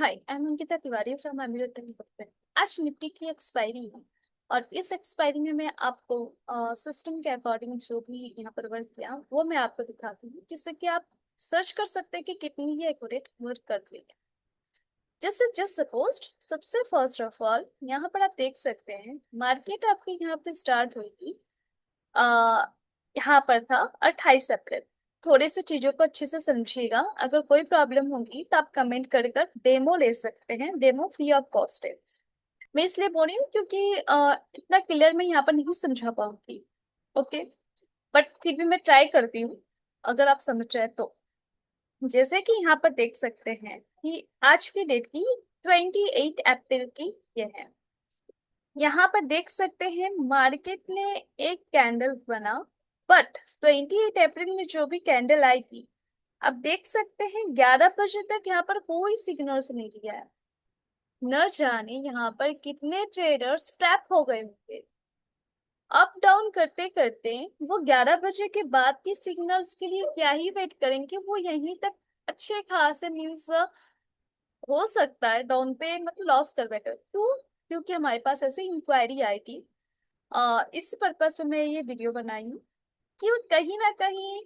Hi, I am Ankita Tiwari from अमीरत पे। आज निफ्टी की एक्सपायरी है और इस एक्सपायरी में मैं आपको सिस्टम के अकॉर्डिंग जो भी यहाँ पर वर्क किया वो मैं आपको दिखाती हूँ, जिससे कि आप सर्च कर सकते हैं कि कितनी ही एक्यूरेट वर्क कर रही है। जैसे जस्ट सपोज सबसे फर्स्ट ऑफ ऑल यहाँ पर आप देख सकते हैं मार्केट आपकी यहाँ पे स्टार्ट हुई थी। आ, यहाँ पर था 28 अप्रैल। थोड़े से चीजों को अच्छे से समझिएगा, अगर कोई प्रॉब्लम होगी तो आप कमेंट कर डेमो ले सकते हैं। डेमो फ्री ऑफ कॉस्ट है। मैं इसलिए बोल रही हूँ क्योंकि इतना क्लियर मैं यहाँ पर नहीं समझा पाऊंगी। ओके, बट फिर भी मैं ट्राई करती हूँ, अगर आप समझ जाए तो। जैसे कि यहाँ पर देख सकते हैं कि आज की डेट की 28 अप्रैल की ये है। यहाँ पर देख सकते हैं मार्केट ने एक कैंडल बना, बट 28 अप्रैल में जो भी कैंडल आई थी, अब देख सकते हैं 11 बजे तक यहाँ पर कोई सिग्नल्स नहीं दिया है। न जाने यहाँ पर कितने ट्रेडर्स ट्रैप हो गए होंगे। अप डाउन करते करते वो 11 बजे के बाद की सिग्नल्स के लिए क्या ही वेट करेंगे, वो यहीं तक अच्छे खासे मीन्स हो सकता है डाउन पे मतलब लॉस कर बैठे तो। क्योंकि हमारे पास ऐसे इंक्वायरी आई थी, इस पर्पज पे मैं ये वीडियो बनाई हूँ कि वो कहीं ना कहीं,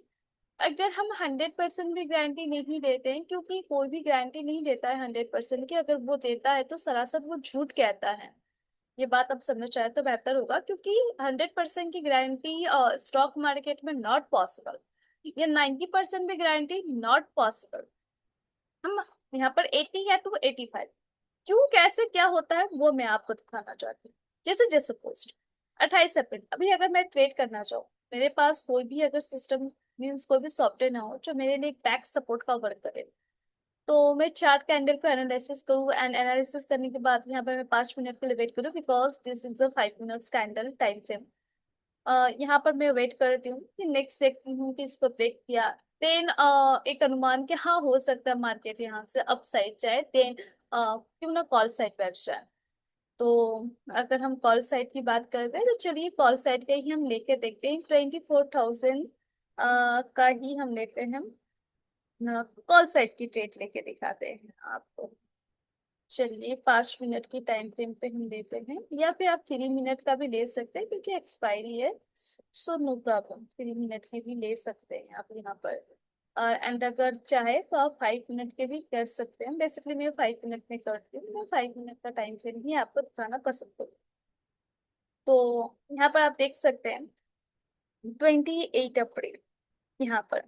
अगर हम 100% भी गारंटी नहीं देते हैं, क्योंकि कोई भी गारंटी नहीं देता है 100% की, अगर वो देता है तो सरासर वो झूठ कहता है। ये बात आप समझ आए तो बेहतर होगा, क्योंकि 100% की गारंटी स्टॉक मार्केट में नॉट पॉसिबल। या 90% भी गारंटी नॉट पॉसिबल। हम यहाँ पर 80 है टू 85, क्यों कैसे क्या होता है वो मैं आपको दिखाना चाहती हूँ। जैसे जैसे पोस्ट 28 अप्रैल, अभी अगर मैं ट्रेड करना चाहूँ, मेरे पास कोई भी अगर सिस्टम मीन्स कोई भी सॉफ्टवेयर ना हो जो मेरे लिए बैक सपोर्ट का वर्क करे, तो मैं चार्ट कैंडल को एनालिसिस करूँ एंड एनालिसिस करने के बाद यहाँ पर मैं 5 मिनट के लिए वेट करूँ, because this is a 5 minutes candle time frame. यहाँ पर मैं वेट करती हूँ कि नेक्स्ट देखती हूँ कि इसको ब्रेक किया। देन एक अनुमान कि हाँ हो सकता है मार्केट यहाँ से अप साइड जाए, देन क्यों ना कॉल साइड बैठ जाए। तो अगर हम कॉल साइड की बात करते हैं तो चलिए कॉल साइड का ही हम लेके देखते हैं। 24,000 का ही हम लेते हैं। कॉल साइड की ट्रेड लेके दिखाते हैं आपको। चलिए 5 मिनट की टाइम फ्रेम पे हम लेते हैं, या फिर आप 3 मिनट का भी ले सकते हैं क्योंकि एक्सपायरी है। सो नो प्रॉब्लम, 3 मिनट की भी ले सकते हैं आप यहाँ पर। एंड अगर चाहे तो आप 5 मिनट के भी कर सकते हैं। बेसिकली मैं 5 मिनट में करती हूँ, मैं 5 मिनट का टाइम फ्रेम ही आपको दिखाना पसंद करूँ। तो यहाँ पर आप देख सकते हैं 28 अप्रैल यहाँ पर।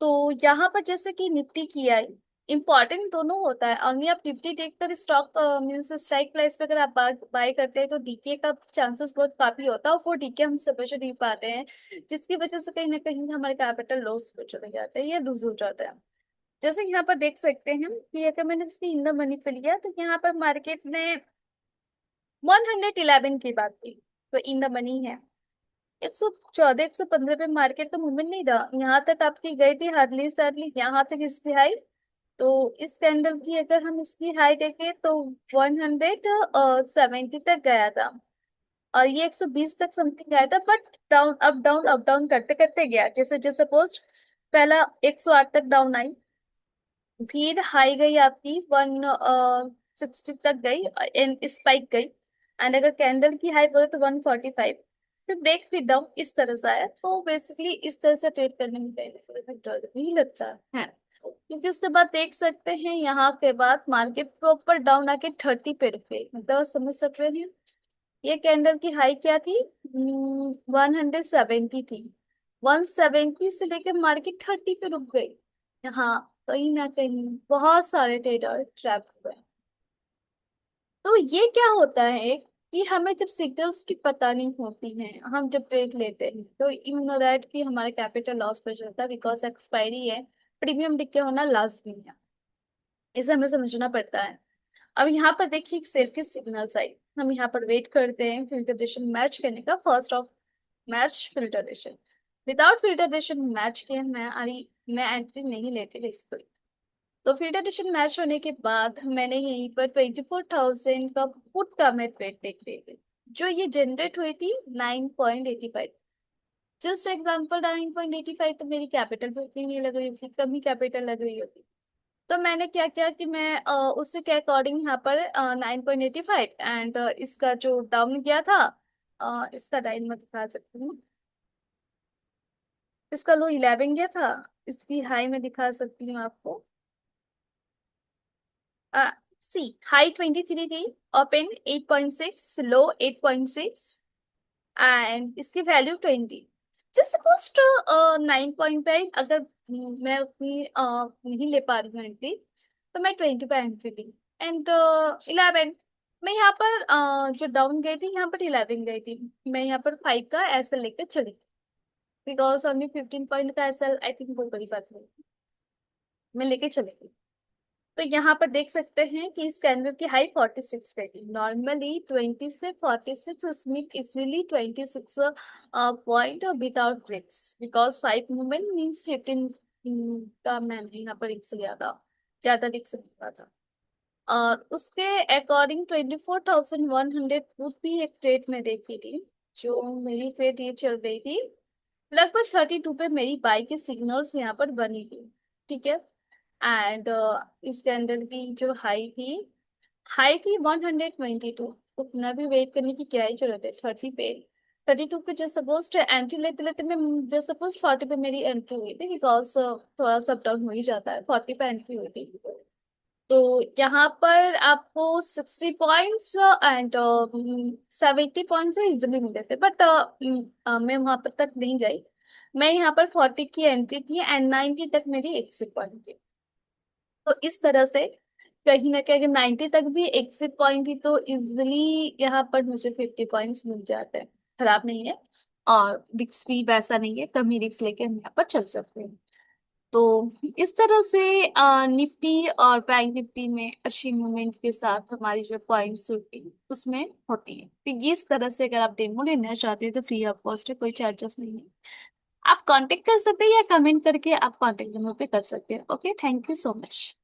तो यहाँ पर जैसे कि निफ्टी की आई, इंपॉर्टेंट दोनों होता है। ओनली आप निफ्टी देखकर स्टॉक मीन्स स्ट्राइक प्राइस पे अगर आप बाय करते हैं तो डीके का चांसेस बहुत काफी होता है, और वो डीके हम समझ नहीं पाते हैं, जिसकी वजह से कहीं ना कहीं हमारे कैपिटल लॉस पे चले जाते हैं या लूज हो जाता है। जैसे यहाँ पर देख सकते हैं कि अगर मैंने उसकी इन द मनी पे लिया तो यहाँ पर मार्केट ने 111 की बात की, तो इन द मनी है। 114 115 पे मार्केट का मूवमेंट नहीं रहा, यहाँ तक आपकी गई थी हार्डली सैडली यहाँ तक इसकी हाई। तो इस कैंडल की अगर हम इसकी हाई देखें तो 170 तक गया था, और ये 120 तक समथिंग गया था, बट डाउन अप डाउन करते करते गया। जैसे जैसे पोस्ट पहला 108 तक डाउन आई, फिर हाई गई आपकी 160 तक गई एंड स्पाइक गई। एंड अगर कैंडल की हाई बोले तो 145, फिर ब्रेक फिर डाउन इस तरह से आया। तो बेसिकली इस तरह से ट्रेड करने में कहीं ना कहीं डर भी लगता है, क्योंकि उसके बाद देख सकते हैं यहाँ के बाद मार्केट प्रॉपर डाउन आके 30 पे रुके। मतलब आप समझ सकते हैं ये कैंडल की हाई क्या थी, 170 थी। 170 से लेकर मार्केट 30 पे रुक गई। यहाँ कहीं ना कहीं बहुत सारे ट्रेडर ट्रैप हुए। तो ये क्या होता है कि हमें जब सिग्नल्स की पता नहीं होती है, हम जब ट्रेड लेते हैं तो यू नो दैट कि हमारे कैपिटल लॉस पे चलता है, बिकॉज एक्सपायरी है। प्रीमियम डिके होना लाजमी है, इसे हमें समझना पड़ता है। अब यहाँ पर देखिए एक सेल की सिग्नल्स आई, हम यहाँ पर वेट करते हैं फिल्टरेशन मैच करने का। First of match filtration, without filtration match के मैं एंट्री नहीं लेती बेसिकली। तो फिल्टरेशन मैच होने के बाद मैंने यहीं पर 24,000 का पुट का मैं ट्रेड देख रही थी, जो ये जनरेट हुई थी 9.85। जस्ट एग्जाम्पल 9.85, तो मेरी कैपिटल भी उतनी नहीं लग रही होगी, कम ही कैपिटल लग रही होगी। तो मैंने क्या किया कि मैं उसी के अकॉर्डिंग यहाँ पर 9.85 एंड इसका जो डाउन गया था, इसका डाइन में दिखा सकती हूँ। इसका लो 11 गया था, इसकी हाई में दिखा सकती हूँ आपको। सी हाई 23 थी, ओपन 8.6, लो 8.6 एंड इसकी वैल्यू 20। जस्ट सपोज 9.5, अगर मैं उतनी नहीं ले पा रही हूँ एंट्री, तो मैं 20 पे एंट्री ली। एंड 11, मैं यहाँ पर जो डाउन गई थी यहाँ पर 11 गई थी, मैं यहाँ पर 5 का एसएल लेकर चली, बिकॉज ओनली 15 पॉइंट का एसएल आई थिंक कोई बड़ी बात नहीं, मैं लेके चली गई। तो यहाँ पर देख सकते हैं कि इस कैंडल की हाई 46 पे थी। नॉर्मली 20 से 46 Smith easily 26 point without risk, because 5 movement means 15 का मैंने यहाँ पर रिस्क लिया था, ज्यादा रिस्क लिया था। और उसके अकॉर्डिंग 24,100 फुट भी एक ट्रेड में देखी थी, जो मेरी ट्रेड ये चल रही थी लगभग 32 पे, मेरी बाई के सिग्नल्स यहाँ पर बनी थी। ठीक है। एंड इस कैंडल की जो हाई थी 122। उतना भी वेट करने की क्या ही जरूरत है 30 पे। 32 पे जस्ट सपोज एंट्री लेते लेते मैं जस्ट सपोज 40 पे मेरी एंट्री हुई थी, बिकॉज थोड़ा सा डाउन हो ही जाता है, 40 पे एंट्री हुई थी। तो यहाँ पर आपको 60 पॉइंट्स एंड 70 पॉइंट्स इजिली मिले थे, बट मैं वहां पर तक नहीं गई। मैं यहाँ पर 40 की एंट्री थी एंड 90 तक मेरी एग्जिट पॉइंट थी। तो इस तरह से कहीं ना कहीं 90 तक भी एग्जिट पॉइंट थी, तो इजिली यहाँ पर मुझे 50 पॉइंट्स मिल जाते हैं, खराब नहीं है। और रिक्स भी वैसा नहीं है, कम ही रिक्स लेके हम यहाँ पर चल सकते हैं। तो इस तरह से निफ्टी और बैंक निफ्टी में अच्छी मूवमेंट के साथ हमारी जो पॉइंट्स होती है उसमें होती है। तो इस तरह से अगर आप डेमो लेना चाहते हैं तो फ्री ऑफ कॉस्ट है, कोई चार्जेस नहीं है। आप कांटेक्ट कर सकते हैं या कमेंट करके आप कांटेक्ट नंबर पे कर सकते हैं। Okay, thank you so much.